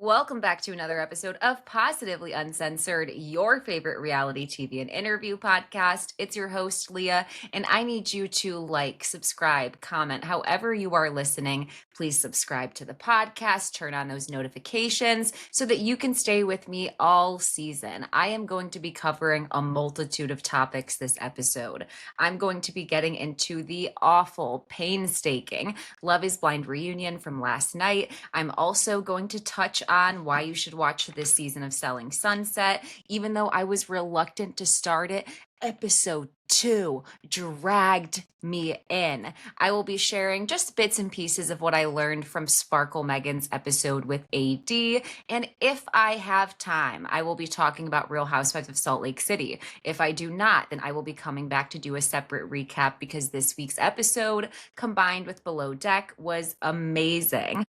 Welcome back to another episode of Positively Uncensored, your favorite reality TV and interview podcast. It's your host, Leah, and I need you to like, subscribe, comment, however you are listening. Please subscribe to the podcast, turn on those notifications so that you can stay with me all season. I am going to be covering a multitude of topics this episode. I'm going to be getting into the awful, painstaking Love is Blind reunion from last night. I'm also going to touch on why you should watch this season of Selling Sunset, even though I was reluctant to start it. Episode 2 dragged me in. I will be sharing just bits and pieces of what I learned from Sparkle Megan's episode with AD. And if I have time, I will be talking about Real Housewives of Salt Lake City. If I do not, then I will be coming back to do a separate recap because this week's episode, combined with Below Deck, was amazing.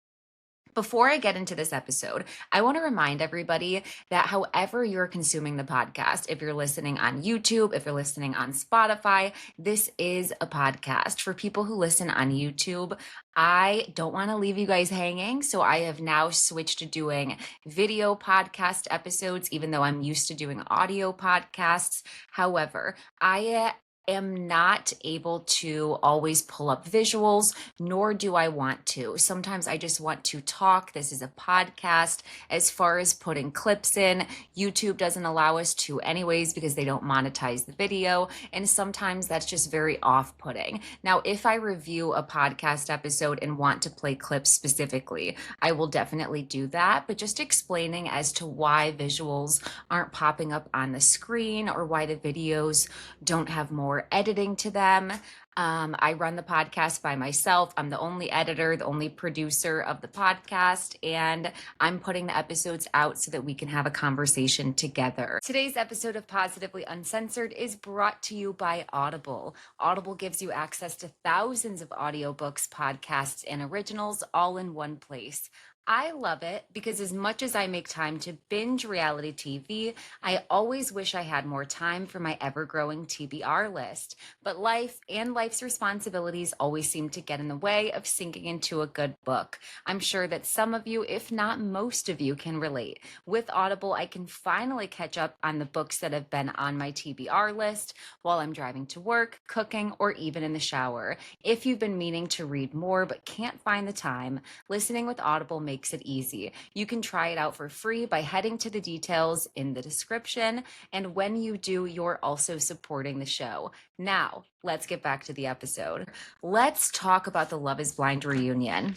Before I get into this episode, I want to remind everybody that however you're consuming the podcast, if you're listening on YouTube, if you're listening on Spotify, this is a podcast. For people who listen on YouTube, I don't want to leave you guys hanging. So I have now switched to doing video podcast episodes, even though I'm used to doing audio podcasts. However, I am not able to always pull up visuals, nor do I want to. Sometimes I just want to talk. This is a podcast. As far as putting clips in, YouTube doesn't allow us to anyways because they don't monetize the video. And sometimes that's just very off-putting. Now, if I review a podcast episode and want to play clips specifically, I will definitely do that. But just explaining as to why visuals aren't popping up on the screen or why the videos don't have more editing to them. I run the podcast by myself. I'm the only editor, the only producer of the podcast, and I'm putting the episodes out so that we can have a conversation together. Today's episode of Positively Uncensored is brought to you by Audible. Audible gives you access to thousands of audiobooks, podcasts, and originals all in one place. I love it because as much as I make time to binge reality TV, I always wish I had more time for my ever-growing TBR list. But life and life's responsibilities always seem to get in the way of sinking into a good book. I'm sure that some of you, if not most of you, can relate. With Audible, I can finally catch up on the books that have been on my TBR list while I'm driving to work, cooking, or even in the shower. If you've been meaning to read more but can't find the time, listening with Audible makes it easy. You can try it out for free by heading to the details in the description. And when you do, you're also supporting the show. Now, let's get back to the episode. Let's talk about the Love is Blind reunion.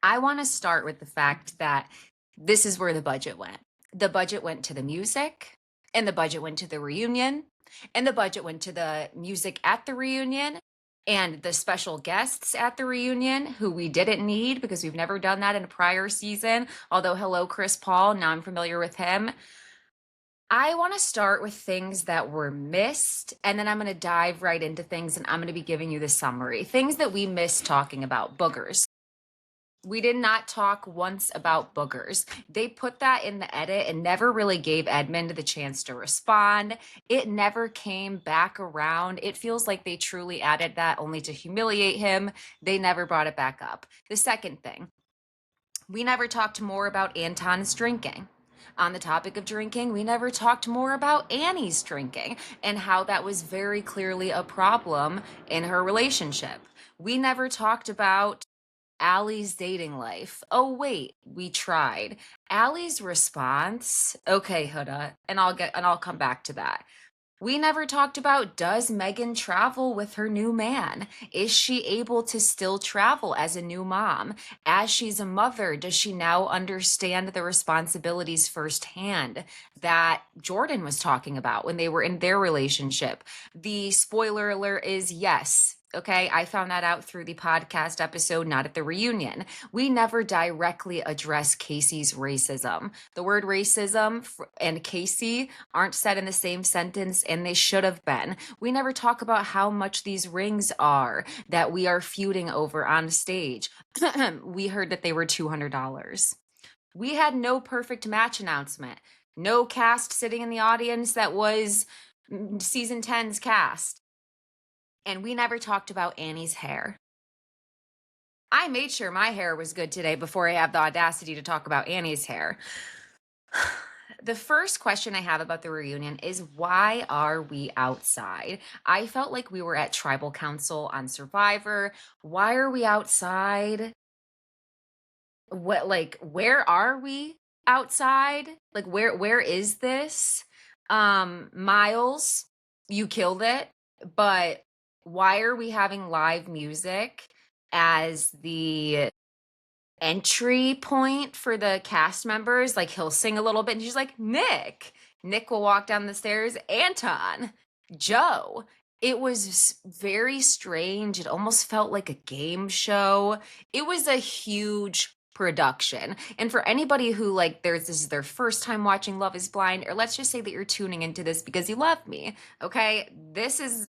I want to start with the fact that this is where the budget went. The budget went to the music, and the budget went to the reunion, and the budget went to the music at the reunion, and the special guests at the reunion who we didn't need because we've never done that in a prior season. Although, hello, Chris Paul, now I'm familiar with him. I want to start with things that were missed, and then I'm going to dive right into things, and I'm going to be giving you the summary. Things that we missed talking about: boogers. We did not talk once about boogers. They put that in the edit and never really gave Edmmond the chance to respond. It never came back around. It feels like they truly added that only to humiliate him. They never brought it back up. The second thing, we never talked more about Anton's drinking. On the topic of drinking, we never talked more about Annie's drinking and how that was very clearly a problem in her relationship. We never talked about Allie's dating life. Oh, wait, we tried. Allie's response. Okay, Huda, and I'll come back to that. We never talked about, does Megan travel with her new man? Is she able to still travel as a new mom? As she's a mother, does she now understand the responsibilities firsthand that Jordan was talking about when they were in their relationship? The spoiler alert is yes. Okay, I found that out through the podcast episode, not at the reunion. We never directly address Casey's racism. The word racism and Casey aren't said in the same sentence, and they should have been. We never talk about how much these rings are that we are feuding over on stage. We heard that they were $200. We had no perfect match announcement. No cast sitting in the audience that was season 10's cast. And we never talked about Annie's hair. I made sure my hair was good today before I have the audacity to talk about Annie's hair. The first question I have about the reunion is, why are we outside? I felt like we were at tribal council on Survivor. Why are we outside? What, like, where are we outside? Like, where is this? Miles, you killed it, but why are we having live music as the entry point for the cast members? Like, he'll sing a little bit and she's like, Nick will walk down the stairs, Anton, Joe. It was very strange. It almost felt like a game show. It was a huge production. And for anybody who, like, this is their first time watching Love is Blind, or let's just say that you're tuning into this because you love me, okay? This is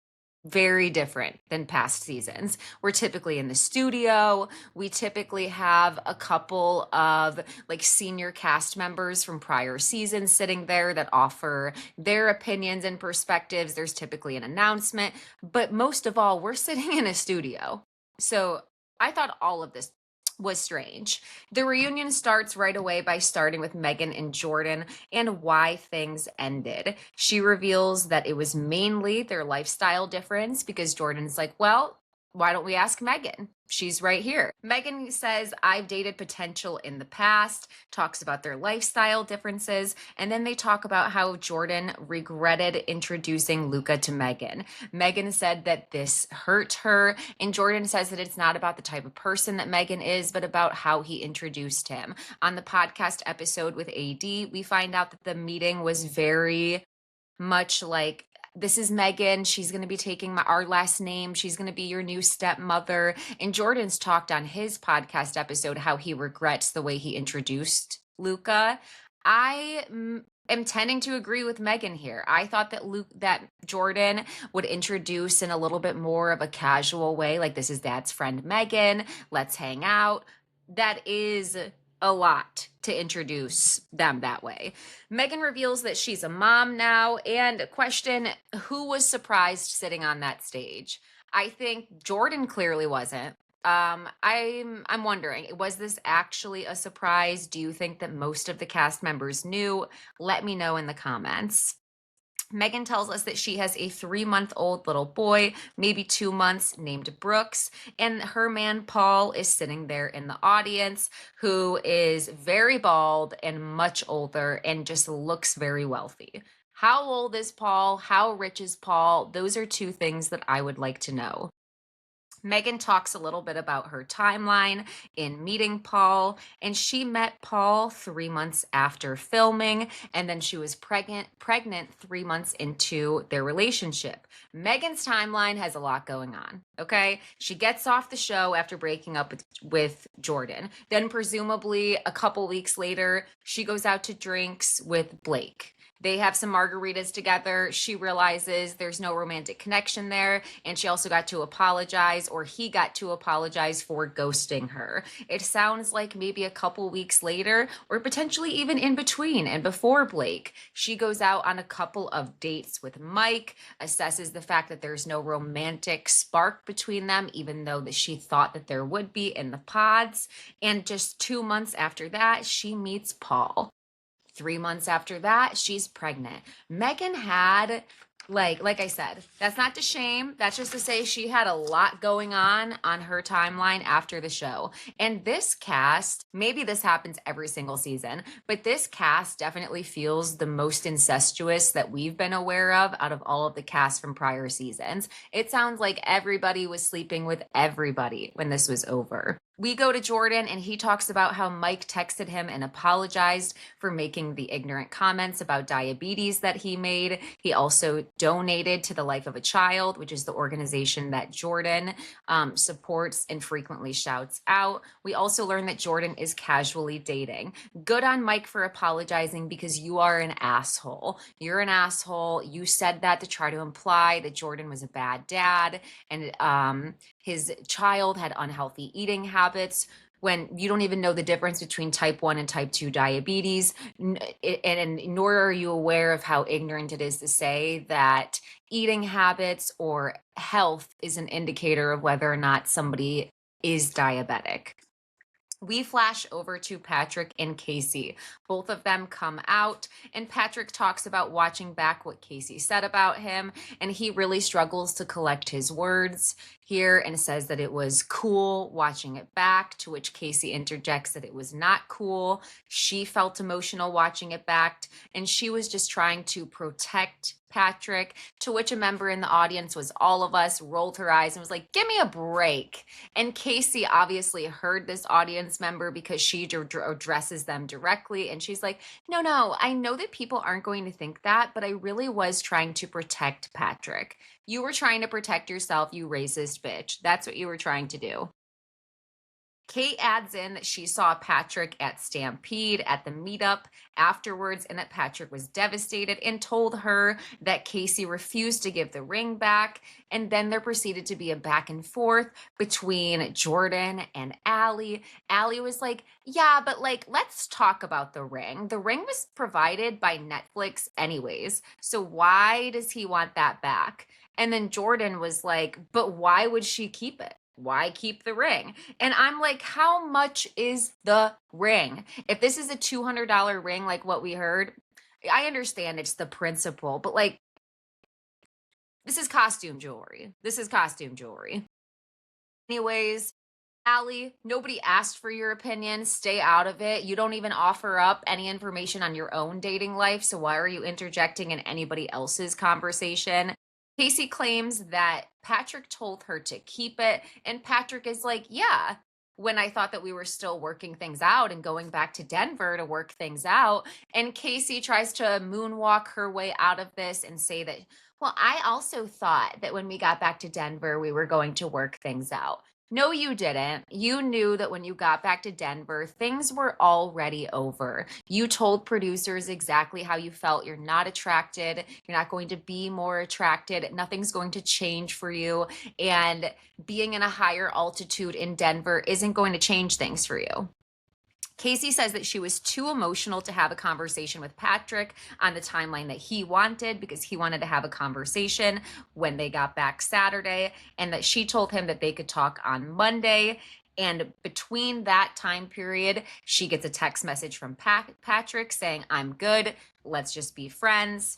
very different than past seasons. We're typically in the studio. We typically have a couple of, like, senior cast members from prior seasons sitting there that offer their opinions and perspectives. There's typically an announcement, but most of all, we're sitting in a studio. So I thought all of this was strange. The reunion starts right away by starting with Megan and Jordan and why things ended. She reveals that it was mainly their lifestyle difference because Jordan's like, well, why don't we ask Megan? She's right here. Megan says, I've dated potential in the past, talks about their lifestyle differences, and then they talk about how Jordan regretted introducing Luca to Megan. Megan said that this hurt her, and Jordan says that it's not about the type of person that Megan is, but about how he introduced him. On the podcast episode with AD, we find out that the meeting was very much like, this is Megan. She's going to be taking our last name. She's going to be your new stepmother. And Jordan's talked on his podcast episode how he regrets the way he introduced Luca. I am tending to agree with Megan here. I thought that Jordan would introduce in a little bit more of a casual way, like, this is Dad's friend Megan. Let's hang out. That is a lot to introduce them that way. Megan reveals that she's a mom now, and question, who was surprised sitting on that stage? I think Jordan clearly wasn't. I'm wondering, was this actually a surprise? Do you think that most of the cast members knew? Let me know in the comments. Megan tells us that she has a 3-month-old little boy, maybe 2 months, named Brooks, and her man Paul is sitting there in the audience, who is very bald and much older and just looks very wealthy. How old is Paul? How rich is Paul? Those are two things that I would like to know. Megan talks a little bit about her timeline in meeting Paul, and she met Paul 3 months after filming, and then she was pregnant 3 months into their relationship. Megan's timeline has a lot going on, okay? She gets off the show after breaking up with Jordan. Then presumably a couple weeks later, she goes out to drinks with Blake. They have some margaritas together. She realizes there's no romantic connection there. And she also got to apologize, or he got to apologize for ghosting her. It sounds like maybe a couple weeks later, or potentially even in between and before Blake, she goes out on a couple of dates with Mike, assesses the fact that there's no romantic spark between them, even though that she thought that there would be in the pods. And just 2 months after that, she meets Paul. 3 months after that, she's pregnant. Megan had, like I said, that's not to shame. That's just to say she had a lot going on her timeline after the show. And this cast, maybe this happens every single season, but this cast definitely feels the most incestuous that we've been aware of out of all of the cast from prior seasons. It sounds like everybody was sleeping with everybody when this was over. We go to Jordan, and he talks about how Mike texted him and apologized for making the ignorant comments about diabetes that he made. He also donated to the Life of a Child, which is the organization that Jordan supports and frequently shouts out. We also learn that Jordan is casually dating. Good on Mike for apologizing, because you are an asshole. You're an asshole. You said that to try to imply that Jordan was a bad dad, and his child had unhealthy eating habits, when you don't even know the difference between type 1 and type 2 diabetes, and nor are you aware of how ignorant it is to say that eating habits or health is an indicator of whether or not somebody is diabetic. We flash over to Patrick and Casey. Both of them come out, and Patrick talks about watching back what Casey said about him, and he really struggles to collect his words here and says that it was cool watching it back, to which Casey interjects that it was not cool. She felt emotional watching it back, and she was just trying to protect Patrick, to which a member in the audience, was all of us, rolled her eyes and was like, give me a break. And Casey obviously heard this audience member because she addresses them directly. And she's like, no, I know that people aren't going to think that, but I really was trying to protect Patrick. You were trying to protect yourself, you racist bitch. That's what you were trying to do. Kate adds in that she saw Patrick at Stampede at the meetup afterwards, and that Patrick was devastated and told her that Casey refused to give the ring back. And then there proceeded to be a back and forth between Jordan and Allie. Allie was like, yeah, but like, let's talk about the ring. The ring was provided by Netflix anyways. So why does he want that back? And then Jordan was like, but why would she keep it? Why keep the ring? And I'm like, how much is the ring? If this is a $200 ring, like what we heard, I understand it's the principle, but like, this is costume jewelry. This is costume jewelry. Anyways, Allie, nobody asked for your opinion. Stay out of it. You don't even offer up any information on your own dating life. So why are you interjecting in anybody else's conversation? Casey claims that Patrick told her to keep it. And Patrick is like, yeah, when I thought that we were still working things out and going back to Denver to work things out. And Casey tries to moonwalk her way out of this and say that, well, I also thought that when we got back to Denver, we were going to work things out. No, you didn't. You knew that when you got back to Denver, things were already over. You told producers exactly how you felt. You're not attracted. You're not going to be more attracted. Nothing's going to change for you. And being in a higher altitude in Denver isn't going to change things for you. Casey says that she was too emotional to have a conversation with Patrick on the timeline that he wanted, because he wanted to have a conversation when they got back Saturday, and that she told him that they could talk on Monday. And between that time period, she gets a text message from Patrick saying, I'm good. Let's just be friends.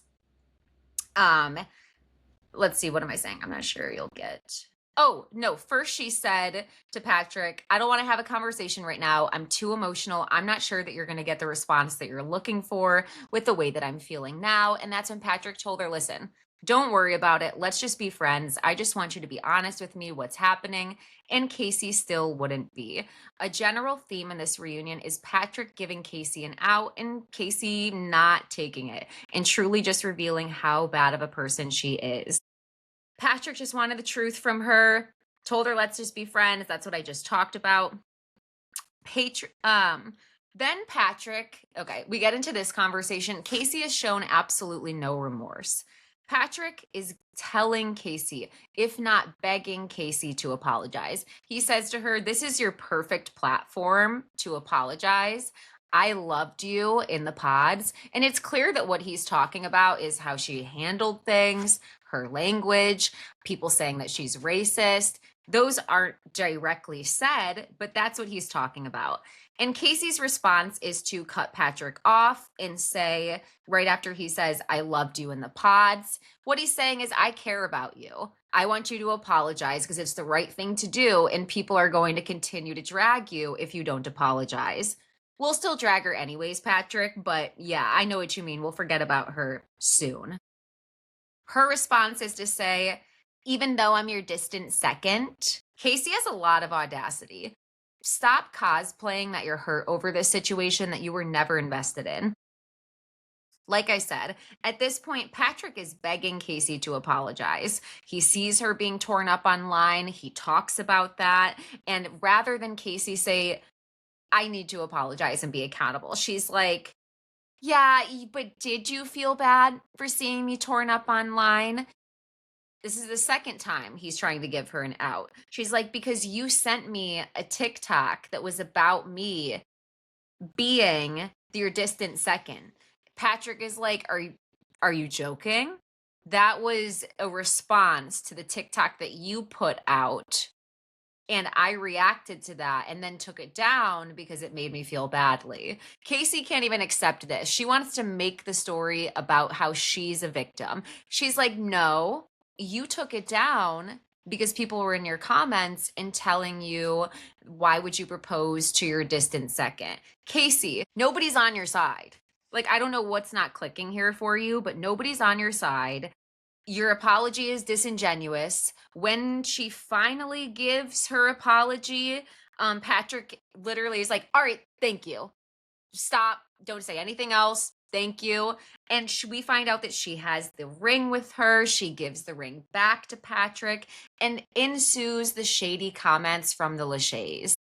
Let's see, what am I saying? I'm not sure you'll get. Oh, no. First, she said to Patrick, I don't want to have a conversation right now. I'm too emotional. I'm not sure that you're going to get the response that you're looking for with the way that I'm feeling now. And that's when Patrick told her, listen, don't worry about it. Let's just be friends. I just want you to be honest with me, what's happening. And Casey still wouldn't be. A general theme in this reunion is Patrick giving Casey an out and Casey not taking it, and truly just revealing how bad of a person she is. Patrick just wanted the truth from her, told her, let's just be friends. That's what I just talked about. Then Patrick, okay, we get into this conversation. Casey has shown absolutely no remorse. Patrick is telling Casey, if not begging Casey, to apologize. He says to her, this is your perfect platform to apologize. I loved you in the pods. And it's clear that what he's talking about is how she handled things, her language, people saying that she's racist. Those aren't directly said, but that's what he's talking about. And Casey's response is to cut Patrick off and say, right after he says, I loved you in the pods, what he's saying is, I care about you. I want you to apologize because it's the right thing to do. And people are going to continue to drag you if you don't apologize. We'll still drag her anyways, Patrick, but yeah, I know what you mean. We'll forget about her soon. Her response is to say, even though I'm your distant second. Casey has a lot of audacity. Stop cosplaying that you're hurt over this situation that you were never invested in. Like I said, at this point, Patrick is begging Casey to apologize. He sees her being torn up online. He talks about that. And rather than Casey say, I need to apologize and be accountable, she's like, yeah, but did you feel bad for seeing me torn up online? This is the second time he's trying to give her an out. She's like, because you sent me a TikTok that was about me being your distant second. Patrick is like, are you joking? That was a response to the TikTok that you put out And I reacted to that and then took it down because it made me feel badly. Casey can't even accept this. She wants to make the story about how she's a victim. She's like, no, you took it down because people were in your comments and telling you, why would you propose to your distant second? Casey, nobody's on your side. Like, I don't know what's not clicking here for you, but nobody's on your side. Your apology is disingenuous. When she finally gives her apology, Patrick literally is like, all right, thank you. Stop. Don't say anything else. Thank you. And we find out that she has the ring with her. She gives the ring back to Patrick, and ensues the shady comments from the Lachey's.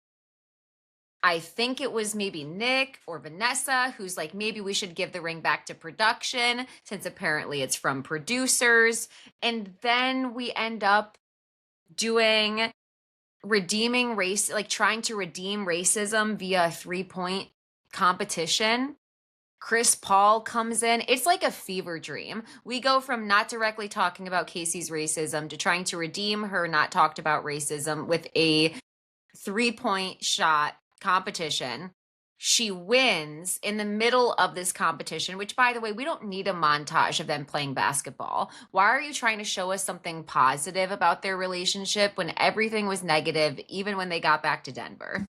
I think it was maybe Nick or Vanessa who's like, maybe we should give the ring back to production since apparently it's from producers. And then we end up doing redeeming race, like trying to redeem racism via a 3-point competition. Chris Paul comes in. It's like a fever dream. We go from not directly talking about Casey's racism to trying to redeem her not talked about racism with a 3-point shot competition. She wins in the middle of this competition, which, by the way, we don't need a montage of them playing basketball. Why are you trying to show us something positive about their relationship when everything was negative, even when they got back to Denver?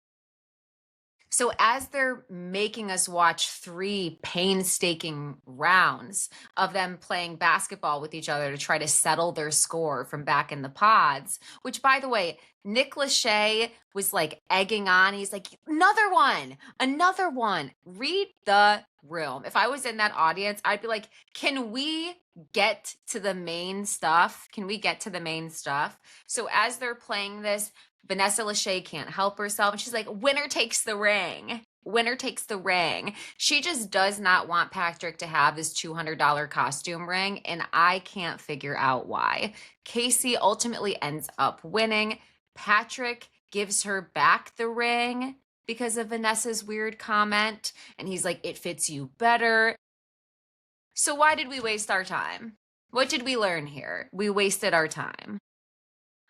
So, as they're making us watch 3 painstaking rounds of them playing basketball with each other to try to settle their score from back in the pods, which, by the way, Nick Lachey was like egging on. He's like, another one, another one. Read the room. If I was in that audience, I'd be like, can we get to the main stuff? Can we get to the main stuff? So, as they're playing this, Vanessa Lachey can't help herself. And she's like, winner takes the ring. Winner takes the ring. She just does not want Patrick to have this $200 costume ring. And I can't figure out why. Casey ultimately ends up winning. Patrick gives her back the ring because of Vanessa's weird comment. And he's like, it fits you better. So why did we waste our time? What did we learn here? We wasted our time.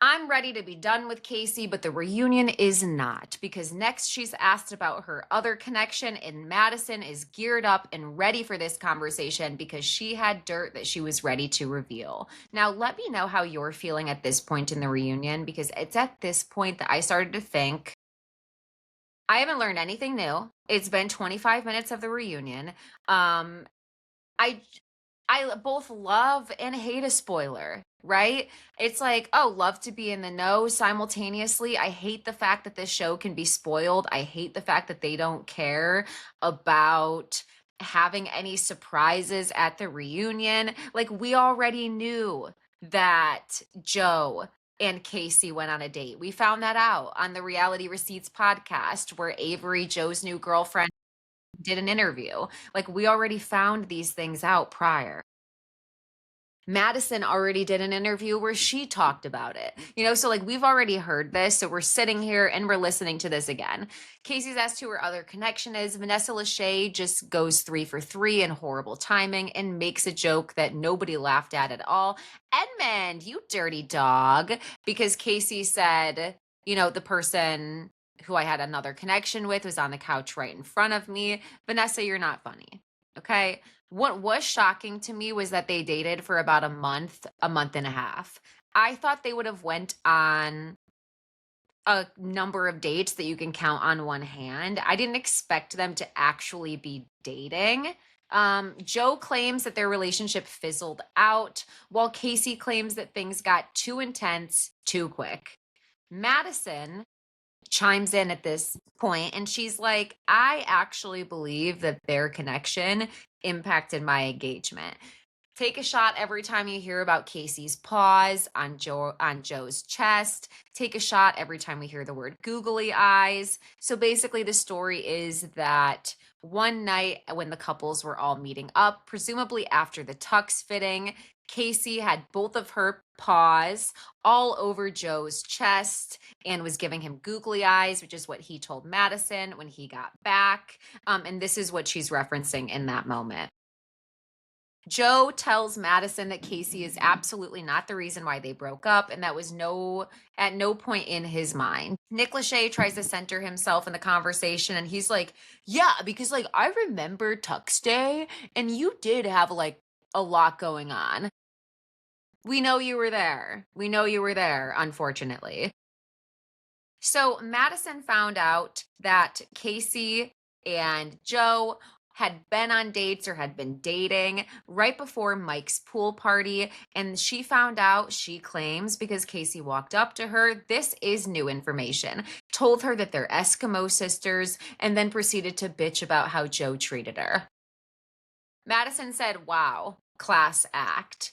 I'm ready to be done with Casey, but the reunion is not, because next she's asked about her other connection, and Madison is geared up and ready for this conversation because she had dirt that she was ready to reveal. Now, let me know how you're feeling at this point in the reunion, because it's at this point that I started to think I haven't learned anything new. It's been 25 minutes of the reunion. I I both love and hate a spoiler, right? It's like, oh, love to be in the know simultaneously. I hate the fact that this show can be spoiled. I hate the fact that they don't care about having any surprises at the reunion. Like, we already knew that Joe and Casey went on a date. We found that out on the Reality Receipts podcast, where Avery, Joe's new girlfriend, did an interview. Like, we already found these things out prior. Madison already did an interview where she talked about it. So like we've already heard this. So we're sitting here and we're listening to this again. Casey's asked who her other connection is. Vanessa Lachey just goes 3 for 3 in horrible timing and makes a joke that nobody laughed at all. Edmmond, you dirty dog. Because Casey said, the person who I had another connection with was on the couch right in front of me. Vanessa, you're not funny. Okay. What was shocking to me was that they dated for about a month and a half. I thought they would have went on a number of dates that you can count on one hand. I didn't expect them to actually be dating. Joe claims that their relationship fizzled out, while Casey claims that things got too intense too quick. Madison chimes in at this point and she's like, I actually believe that their connection impacted my engagement. Take a shot every time you hear about Casey's paws on Joe's chest. Take a shot every time we hear the word googly eyes. So basically the story is that one night when the couples were all meeting up, presumably after the tux fitting, Casey had both of her paws all over Joe's chest and was giving him googly eyes, which is what he told Madison when he got back. And this is what she's referencing in that moment. Joe tells Madison that Casey is absolutely not the reason why they broke up, and that was at no point in his mind. Nick Lachey tries to center himself in the conversation, and he's like, "Yeah, because like I remember Tux Day, and you did have like a lot going on. We know you were there. We know you were there, unfortunately." So Madison found out that Casey and Joe had been on dates or had been dating right before Mike's pool party. And she found out, she claims, because Casey walked up to her, this is new information, told her that they're Eskimo sisters, and then proceeded to bitch about how Joe treated her. Madison said, "Wow, class act."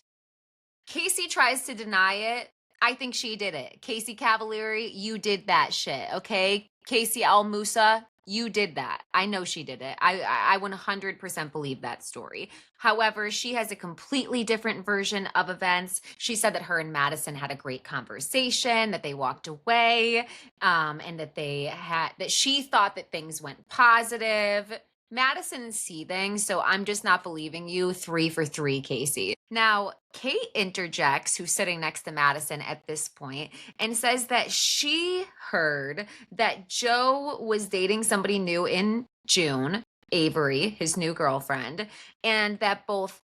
Casey tries to deny it. I think she did it. Casey Cavalieri, you did that shit, okay? Casey Al Musa, you did that. I know she did it. I 100% believe that story. However, she has a completely different version of events. She said that her and Madison had a great conversation, that they walked away, and that she thought that things went positive. Madison's seething, so I'm just not believing you. 3 for 3, Casey. Now, Kate interjects, who's sitting next to Madison at this point, and says that she heard that Joe was dating somebody new in June, Avery, his new girlfriend, and that both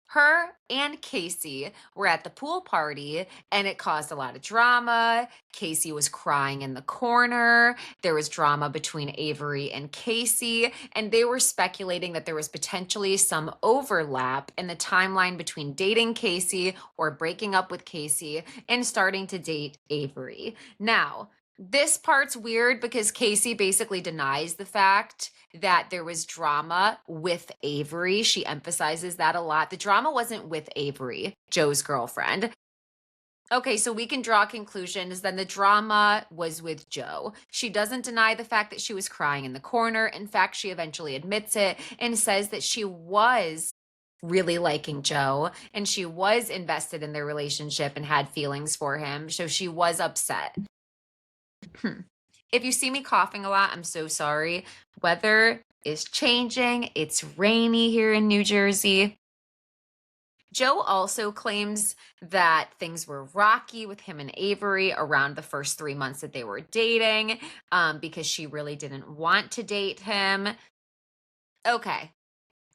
her and Casey were at the pool party, and it caused a lot of drama. Casey was crying in the corner. There was drama between Avery and Casey, and they were speculating that there was potentially some overlap in the timeline between dating Casey or breaking up with Casey and starting to date Avery. Now, this part's weird because Casey basically denies the fact that there was drama with Avery. She emphasizes that a lot. The drama wasn't with Avery, Joe's girlfriend. Okay, so we can draw conclusions. Then the drama was with Joe. She doesn't deny the fact that she was crying in the corner. In fact, she eventually admits it and says that she was really liking Joe and she was invested in their relationship and had feelings for him. So she was upset. If you see me coughing a lot, I'm so sorry. Weather is changing. It's rainy here in New Jersey. Joe also claims that things were rocky with him and Avery around the first 3 months that they were dating, because she really didn't want to date him. Okay,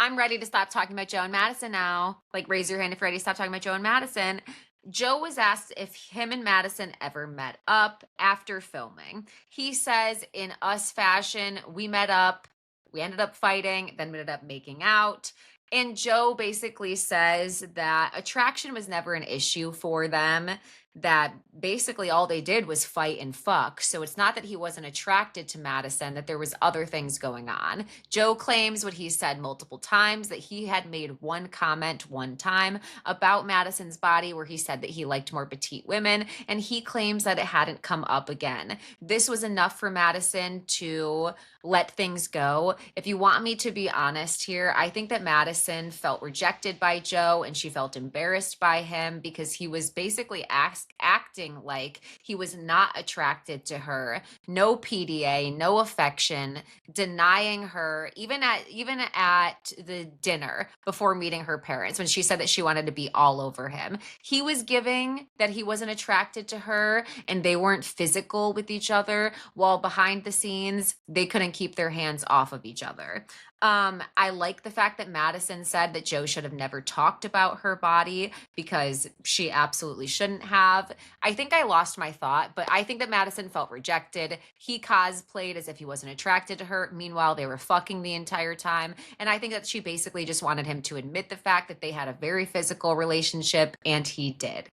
I'm ready to stop talking about Joe and Madison now. Like, raise your hand if you're ready to stop talking about Joe and Madison. Joe was asked if him and Madison ever met up after filming. He says, in us fashion, we met up, we ended up fighting, then we ended up making out. And Joe basically says that attraction was never an issue for them, that basically all they did was fight and fuck. So it's not that he wasn't attracted to Madison, that there was other things going on. Joe claims what he said multiple times, that he had made one comment one time about Madison's body where he said that he liked more petite women, and he claims that it hadn't come up again. This was enough for Madison to let things go. If you want me to be honest here, I think that Madison felt rejected by Joe and she felt embarrassed by him because he was basically acting like he was not attracted to her. No PDA, no affection, denying her even at the dinner before meeting her parents when she said that she wanted to be all over him. He was giving that he wasn't attracted to her and they weren't physical with each other, while behind the scenes they couldn't keep their hands off of each other. I like the fact that Madison said that Joe should have never talked about her body because she absolutely shouldn't have. I think I lost my thought, but I think that Madison felt rejected. He cosplayed as if he wasn't attracted to her. Meanwhile, they were fucking the entire time. And I think that she basically just wanted him to admit the fact that they had a very physical relationship, and he did.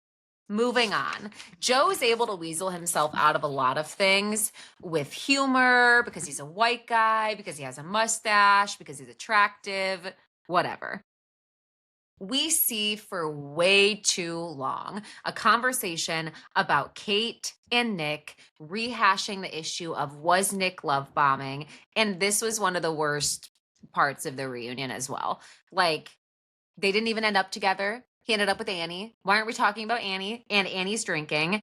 Moving on. Joe is able to weasel himself out of a lot of things with humor because he's a white guy, because he has a mustache, because he's attractive, whatever. We see for way too long a conversation about Kate and Nick rehashing the issue of was Nick love bombing, and this was one of the worst parts of the reunion as well. Like, they didn't even end up together. He ended up with Annie. Why aren't we talking about Annie? And Annie's drinking.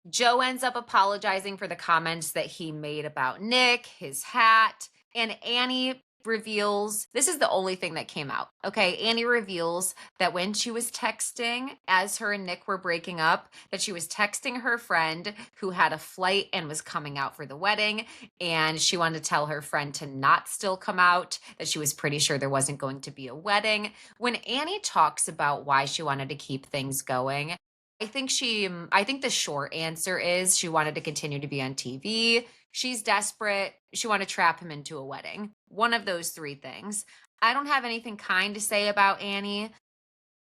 Joe ends up apologizing for the comments that he made about Nick, his hat, and Annie reveals this is the only thing that came out. Okay. Annie reveals that when she was texting, as her and Nick were breaking up, that she was texting her friend who had a flight and was coming out for the wedding. And she wanted to tell her friend to not still come out, that she was pretty sure there wasn't going to be a wedding. When Annie talks about why she wanted to keep things going, I think the short answer is she wanted to continue to be on TV. She's desperate. She wanted to trap him into a wedding. One of those three things. I don't have anything kind to say about Annie.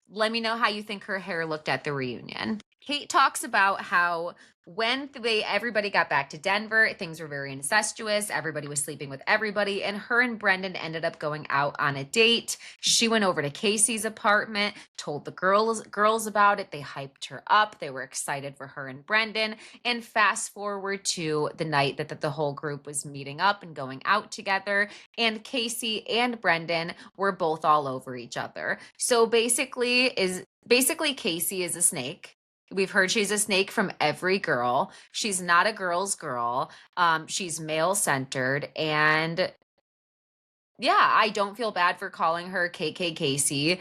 Let me know how you think her hair looked at the reunion. Kate talks about how when everybody got back to Denver, things were very incestuous. Everybody was sleeping with everybody, and her and Brendan ended up going out on a date. She went over to Casey's apartment, told the girls about it. They hyped her up. They were excited for her and Brendan. And fast forward to the night that the whole group was meeting up and going out together, and Casey and Brendan were both all over each other. So basically Casey is a snake. We've heard she's a snake from every girl. She's not a girl's girl. She's male centered. And yeah, I don't feel bad for calling her KK Casey.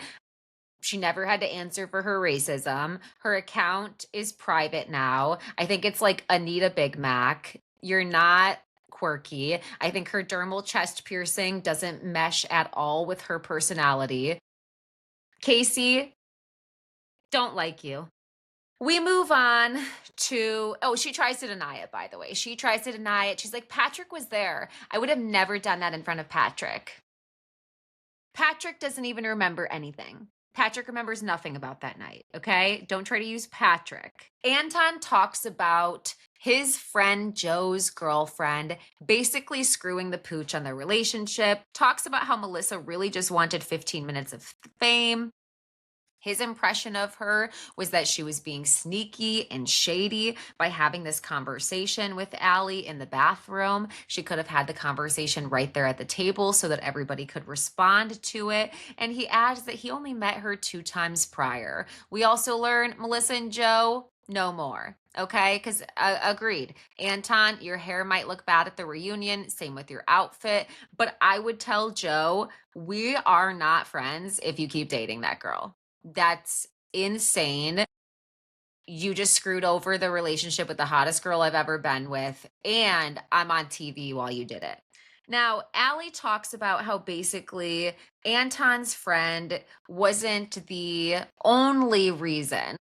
She never had to answer for her racism. Her account is private now. I think it's like Anita Big Mac. You're not quirky. I think her dermal chest piercing doesn't mesh at all with her personality. Casey, don't like you. We move on to, oh, she tries to deny it, by the way. She tries to deny it. She's like, Patrick was there. I would have never done that in front of Patrick. Patrick doesn't even remember anything. Patrick remembers nothing about that night, okay? Don't try to use Patrick. Anton talks about his friend Joe's girlfriend basically screwing the pooch on their relationship, talks about how Melissa really just wanted 15 minutes of fame. His impression of her was that she was being sneaky and shady by having this conversation with Allie in the bathroom. She could have had the conversation right there at the table so that everybody could respond to it. And he adds that he only met her 2 times prior. We also learn Melissa and Joe, no more. Okay, because agreed. Anton, your hair might look bad at the reunion. Same with your outfit. But I would tell Joe, we are not friends if you keep dating that girl. That's insane. You just screwed over the relationship with the hottest girl I've ever been with, and I'm on TV while you did it. Now, Allie talks about how basically Anton's friend wasn't the only reason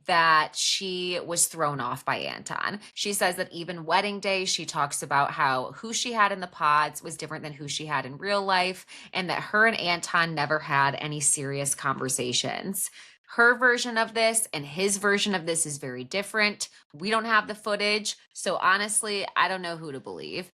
that she was thrown off by Anton. She says that even wedding day, she talks about how who she had in the pods was different than who she had in real life, and that her and Anton never had any serious conversations. Her version of this and his version of this is very different. We don't have the footage, so honestly, I don't know who to believe.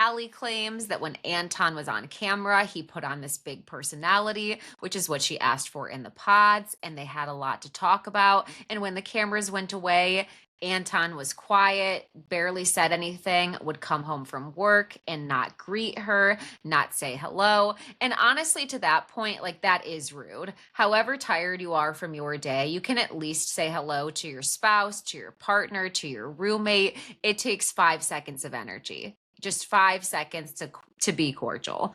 Allie claims that when Anton was on camera, he put on this big personality, which is what she asked for in the pods, and they had a lot to talk about. And when the cameras went away, Anton was quiet, barely said anything, would come home from work and not greet her, not say hello. And honestly, to that point, like that is rude. However tired you are from your day, you can at least say hello to your spouse, to your partner, to your roommate. It takes 5 seconds of energy, just 5 seconds to be cordial.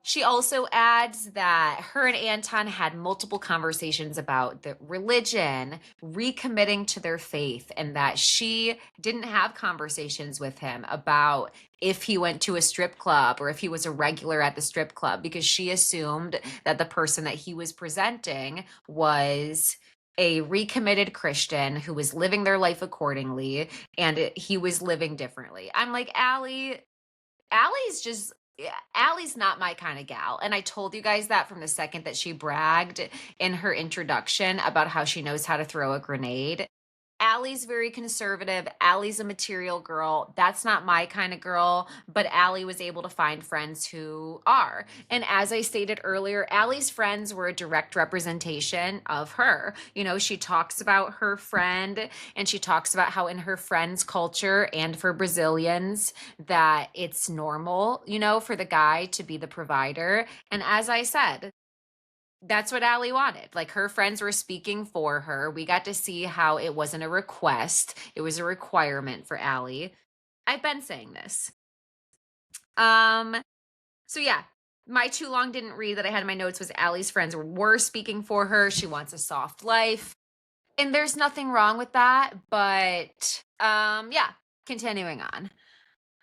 She also adds that her and Anton had multiple conversations about the religion, recommitting to their faith, and that she didn't have conversations with him about if he went to a strip club or if he was a regular at the strip club, because she assumed that the person that he was presenting was a recommitted Christian who was living their life accordingly, and he was living differently. I'm like, Allie's just Allie's not my kind of gal. And I told you guys that from the second that she bragged in her introduction about how she knows how to throw a grenade. Allie's very conservative. Allie's a material girl. That's not my kind of girl, but Allie was able to find friends who are. And as I stated earlier, Allie's friends were a direct representation of her. You know, she talks about her friend, and she talks about how in her friend's culture and for Brazilians that it's normal, you know, for the guy to be the provider. And as I said, that's what Allie wanted. Like her friends were speaking for her. We got to see how it wasn't a request, it was a requirement for Allie. I've been saying this. Um, So yeah, my too long didn't read that I had in my notes was Allie's friends were speaking for her. She wants a soft life. And there's nothing wrong with that, but yeah, continuing on.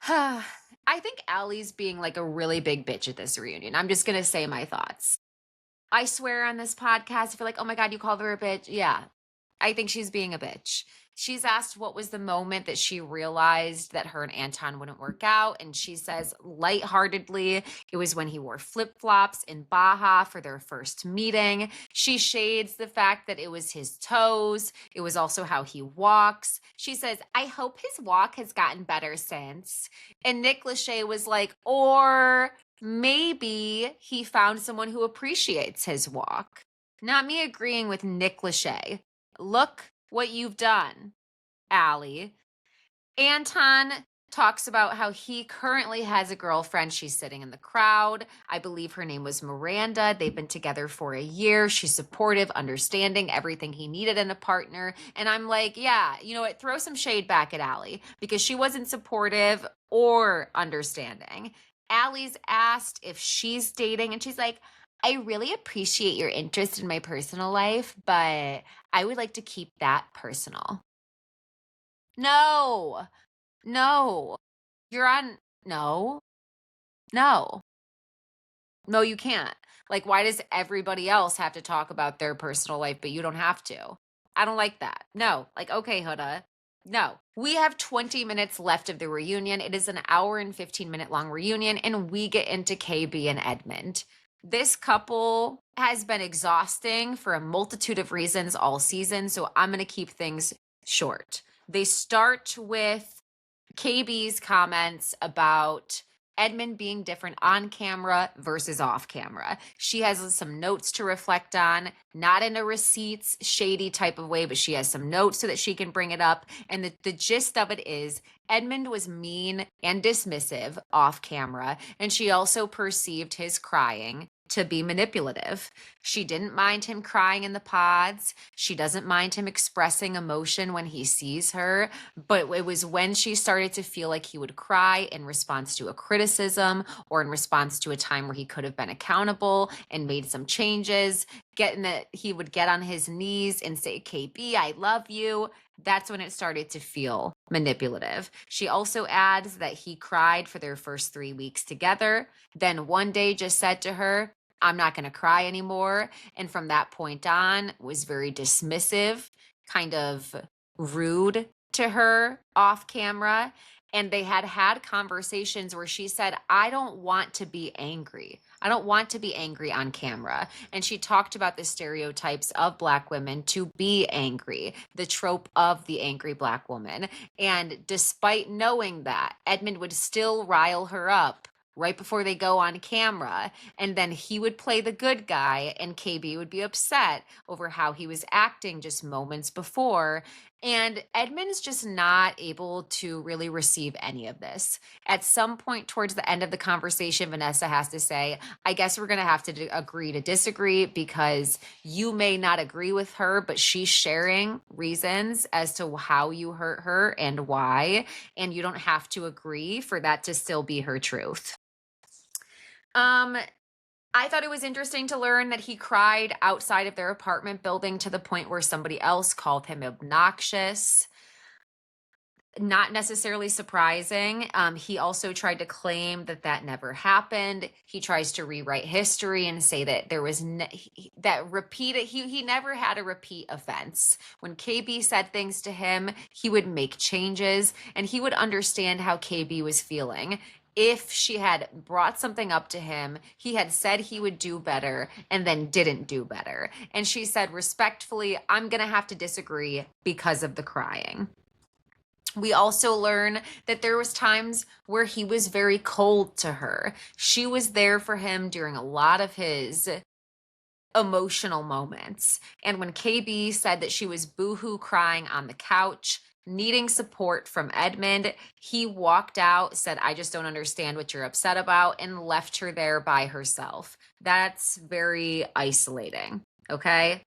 I think Allie's being like a really big bitch at this reunion. I'm just gonna say my thoughts. I swear on this podcast, if you're like, oh my God, you called her a bitch. Yeah, I think she's being a bitch. She's asked what was the moment that she realized that her and Anton wouldn't work out. And she says, lightheartedly, it was when he wore flip flops in Baja for their first meeting. She shades the fact that it was his toes. It was also how he walks. She says, I hope his walk has gotten better since. And Nick Lachey was like, or maybe he found someone who appreciates his walk. Not me agreeing with Nick Lachey. Look what you've done, Allie. Anton talks about how he currently has a girlfriend. She's sitting in the crowd. I believe her name was Miranda. They've been together for a year. She's supportive, understanding, everything he needed in a partner. And I'm like, yeah, you know what? Throw some shade back at Allie because she wasn't supportive or understanding. Allie's asked if she's dating, and she's like, I really appreciate your interest in my personal life, but I would like to keep that personal. No, no, you're on. No, no, no, you can't. Like, why does everybody else have to talk about their personal life, but you don't have to? I don't like that. No, like, okay, Huda. No, we have 20 minutes left of the reunion. It is an hour and 15-minute long reunion, and we get into KB and Edmond. This couple has been exhausting for a multitude of reasons all season, so I'm going to keep things short. They start with KB's comments about Edmond being different on camera versus off camera. She has some notes to reflect on, not in a receipts, shady type of way, but she has some notes so that she can bring it up. And the gist of it is Edmond was mean and dismissive off camera, and she also perceived his crying to be manipulative. She didn't mind him crying in the pods. She doesn't mind him expressing emotion when he sees her, but it was when she started to feel like he would cry in response to a criticism or in response to a time where he could have been accountable and made some changes, getting that he would get on his knees and say, KB, I love you. That's when it started to feel manipulative. She also adds that he cried for their first 3 weeks together, then one day just said to her, I'm not going to cry anymore. And from that point on, was very dismissive, kind of rude to her off camera. And they had conversations where she said, I don't want to be angry. I don't want to be angry on camera. And she talked about the stereotypes of Black women to be angry, the trope of the angry Black woman. And despite knowing that, Edmond would still rile her up right before they go on camera. And then he would play the good guy, and KB would be upset over how he was acting just moments before. And Edmond's just not able to really receive any of this. At some point towards the end of the conversation, Vanessa has to say, I guess we're going to have to agree to disagree because you may not agree with her, but she's sharing reasons as to how you hurt her and why. And you don't have to agree for that to still be her truth. I thought it was interesting to learn that he cried outside of their apartment building to the point where somebody else called him obnoxious. Not necessarily surprising. He also tried to claim that that never happened. He tries to rewrite history and say that there was that repeated. He never had a repeat offense. When KB said things to him, he would make changes and he would understand how KB was feeling. If she had brought something up to him, he had said he would do better and then didn't do better. And she said respectfully, I'm going to have to disagree because of the crying. We also learn that there was times where he was very cold to her. She was there for him during a lot of his emotional moments. And when KB said that she was boohoo crying on the couch, needing support from Edmond, he walked out, said, I just don't understand what you're upset about, and left her there by herself. That's very isolating. Okay.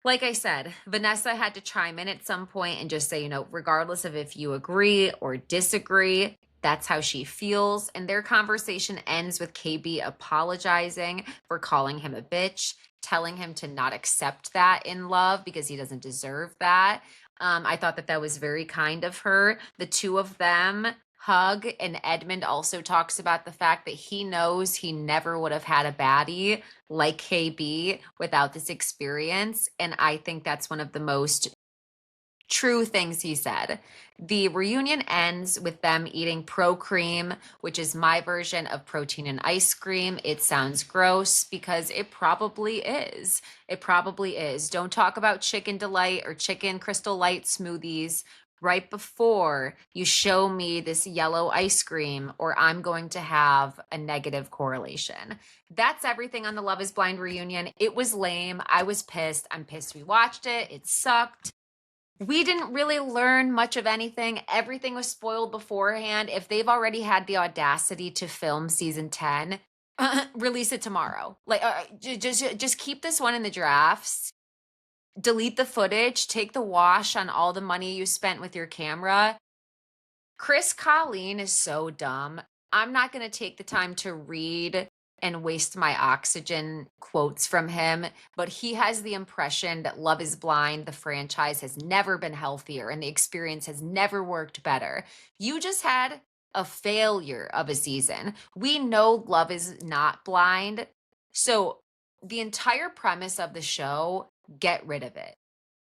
Like I said, Vanessa had to chime in at some point and just say, regardless of if you agree or disagree, That's how she feels. And their conversation ends with KB apologizing for calling him a bitch, telling him to not accept that in love because he doesn't deserve that. I thought that that was very kind of her. The two of them hug, and Edmond also talks about the fact that he knows he never would have had a baddie like KB without this experience. And I think that's one of the most true things he said. The reunion ends with them eating Pro Cream, which is my version of protein and ice cream. It sounds gross because it probably is. It probably is. Don't talk about Chicken Delight or Chicken Crystal Light smoothies right before you show me this yellow ice cream, or I'm going to have a negative correlation. That's everything on the Love is Blind reunion. It was lame. I was pissed. I'm pissed we watched it. It sucked. We didn't really learn much of anything. Everything was spoiled beforehand. If they've already had the audacity to film season 10, release it tomorrow. Like, just keep this one in the drafts. Delete the footage. Take the wash on all the money you spent with your camera. Chris Colleen is so dumb. I'm not going to take the time to read and waste my oxygen quotes from him, but he has the impression that Love is Blind, the franchise, has never been healthier and the experience has never worked better. You just had a failure of a season. We know Love is not blind. So the entire premise of the show, get rid of it,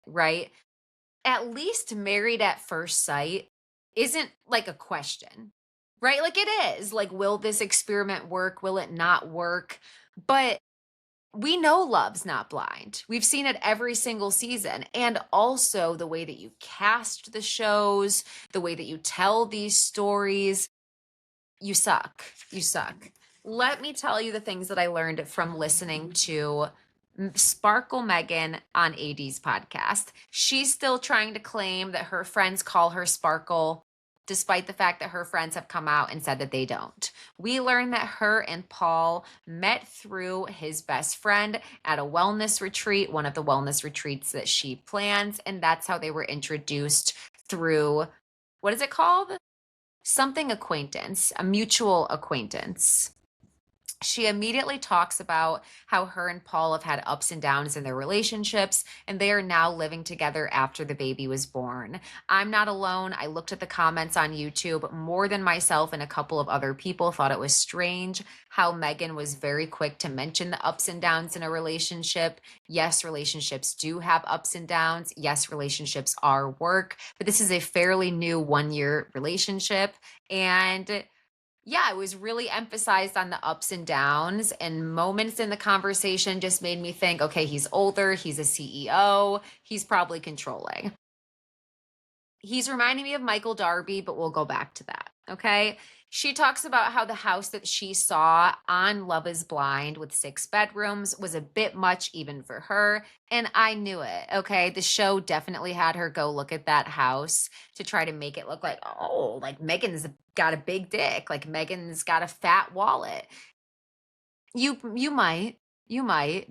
right? At least Married at First Sight isn't like a question, right? Like it is. Like, will this experiment work? Will it not work? But we know Love's not blind. We've seen it every single season. And also the way that you cast the shows, the way that you tell these stories, you suck. You suck. Let me tell you the things that I learned from listening to Sparkle Megan on AD's podcast. She's still trying to claim that her friends call her Sparkle, despite the fact that her friends have come out and said that they don't. We learned that her and Paul met through his best friend at a wellness retreat, one of the wellness retreats that she plans, and that's how they were introduced through, what is it called? Something acquaintance, a mutual acquaintance. She immediately talks about how her and Paul have had ups and downs in their relationships, and they are now living together after the baby was born. I'm not alone. I looked at the comments on YouTube. More than myself and a couple of other people thought it was strange how Megan was very quick to mention the ups and downs in a relationship. Yes, relationships do have ups and downs. Yes, relationships are work, but this is a fairly new 1-year relationship. And yeah, it was really emphasized on the ups and downs, and moments in the conversation just made me think, okay, he's older, he's a CEO, he's probably controlling. He's reminding me of Michael Darby, but we'll go back to that. Okay. She talks about how the house that she saw on Love is Blind with 6 bedrooms was a bit much even for her. And I knew it. Okay. The show definitely had her go look at that house to try to make it look like, oh, like Megan's got a big dick. Like Megan's got a fat wallet. You might,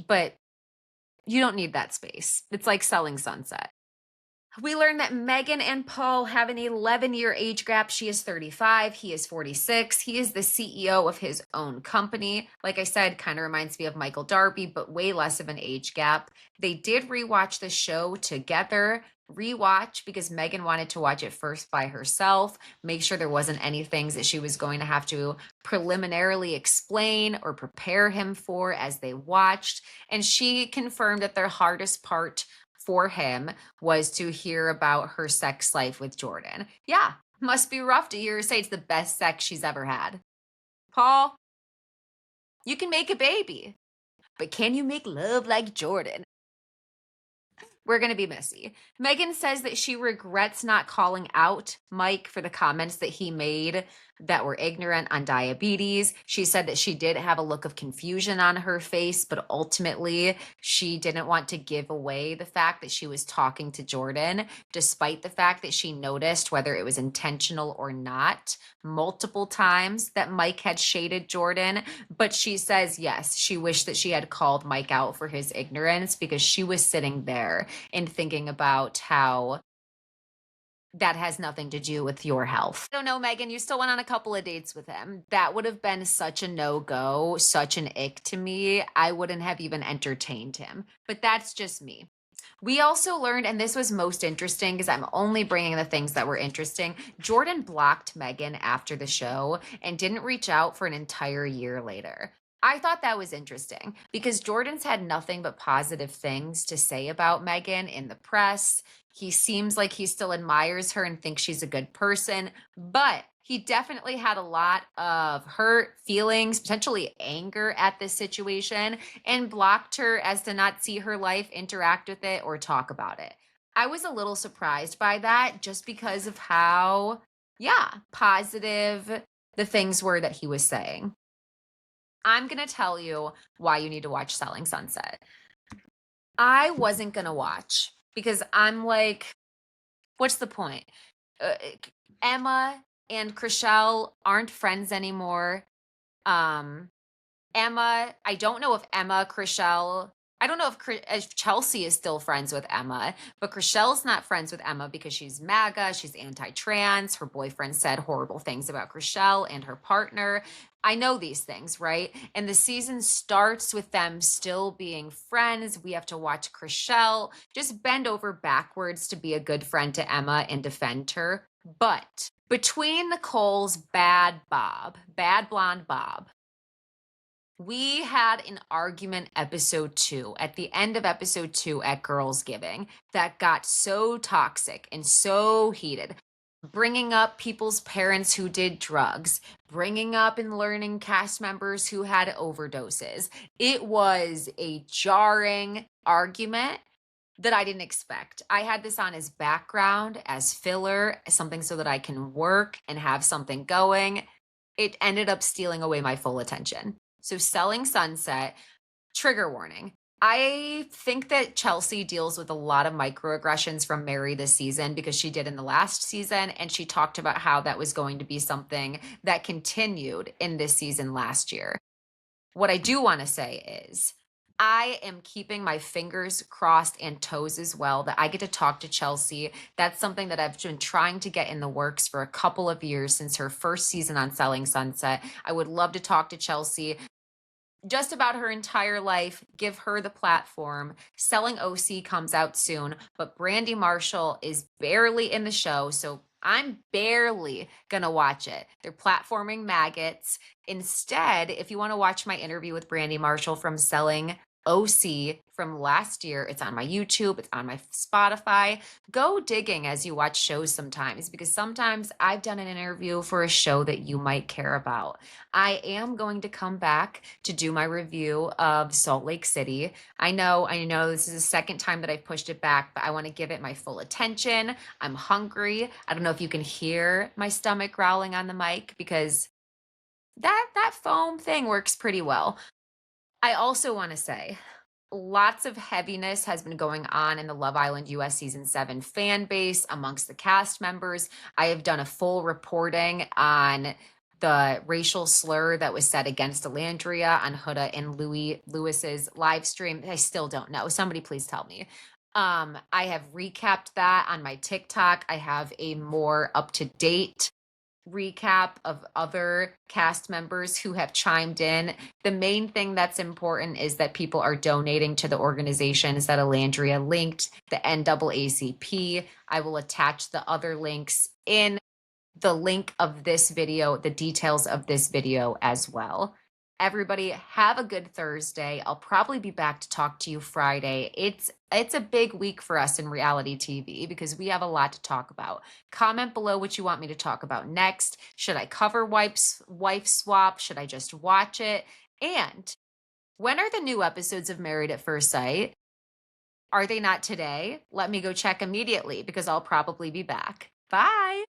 but you don't need that space. It's like selling Sunset. We learned that Megan and Paul have an 11-year age gap. She is 35. He is 46. He is the CEO of his own company. Like I said, kind of reminds me of Michael Darby, but way less of an age gap. They did rewatch the show together. Rewatch because Megan wanted to watch it first by herself, make sure there wasn't any things that she was going to have to preliminarily explain or prepare him for as they watched. And she confirmed that their hardest part for him was to hear about her sex life with Jordan. Yeah, must be rough to hear her say it's the best sex she's ever had. Paul, you can make a baby, but can you make love like Jordan? We're going to be messy. Megan says that she regrets not calling out Mike for the comments that he made that were ignorant on diabetes. She said that she did have a look of confusion on her face, but ultimately she didn't want to give away the fact that she was talking to Jordan, despite the fact that she noticed, whether it was intentional or not, multiple times that Mike had shaded Jordan. But she says, yes, she wished that she had called Mike out for his ignorance because she was sitting there and thinking about how that has nothing to do with your health. I don't know, Megan, you still went on a couple of dates with him. That would have been such a no-go, such an ick to me. I wouldn't have even entertained him. But that's just me. We also learned, and this was most interesting because I'm only bringing the things that were interesting. Jordan blocked Megan after the show and didn't reach out for an entire year later. I thought that was interesting because Jordan's had nothing but positive things to say about Megan in the press. He seems like he still admires her and thinks she's a good person, but he definitely had a lot of hurt feelings, potentially anger at this situation, and blocked her as to not see her life, interact with it, or talk about it. I was a little surprised by that just because of how, yeah, positive the things were that he was saying. I'm going to tell you why you need to watch Selling Sunset. I wasn't going to watch because I'm like, what's the point? Uh, Emma and Chriselle aren't friends anymore. Um, Emma, I don't know if Emma, Chriselle, I don't know if Chelsea is still friends with Emma, but Chriselle's not friends with Emma because she's MAGA, she's anti-trans. Her boyfriend said horrible things about Chriselle and her partner. I know these things, right? And the season starts with them still being friends. We have to watch Chriselle just bend over backwards to be a good friend to Emma and defend her. But between Nicole's bad blonde Bob, we had an argument episode 2 at the end of episode 2 at Girls Giving that got so toxic and so heated. Bringing up people's parents who did drugs, bringing up and learning cast members who had overdoses. It was a jarring argument that I didn't expect. I had this on as background, as filler, as something so that I can work and have something going. It ended up stealing away my full attention. So, Selling Sunset, trigger warning. I think that Chelsea deals with a lot of microaggressions from Mary this season because she did in the last season. And she talked about how that was going to be something that continued in this season last year. What I do want to say is, I am keeping my fingers crossed and toes as well that I get to talk to Chelsea. That's something that I've been trying to get in the works for a couple of years since her first season on Selling Sunset. I would love to talk to Chelsea just about her entire life, give her the platform. Selling OC comes out soon, but Brandy Marshall is barely in the show, so I'm barely gonna watch it. They're platforming maggots. Instead, if you want to watch my interview with Brandy Marshall from Selling OC from last year, it's on my YouTube, it's on my Spotify. Go digging as you watch shows sometimes, because sometimes I've done an interview for a show that you might care about. I am going to come back to do my review of Salt Lake City. I know this is the second time that I've pushed it back, but I want to give it my full attention. I'm hungry. I don't know if you can hear my stomach growling on the mic because that foam thing works pretty well. I also want to say lots of heaviness has been going on in the Love Island US season 7 fan base amongst the cast members. I have done a full reporting on the racial slur that was said against Alandria on Huda and Lewis's live stream. I still don't know. Somebody please tell me. I have recapped that on my TikTok. I have a more up-to-date recap of other cast members who have chimed in. The main thing that's important is that people are donating to the organizations that Alandria linked, the NAACP. I will attach the other links in the link of this video, the details of this video as well. Everybody have a good Thursday. I'll probably be back to talk to you Friday. It's a big week for us in reality TV because we have a lot to talk about. Comment below what you want me to talk about next. Should I cover wife swap? Should I just watch it? And when are the new episodes of Married at First Sight? Are they not today? Let me go check immediately because I'll probably be back. Bye.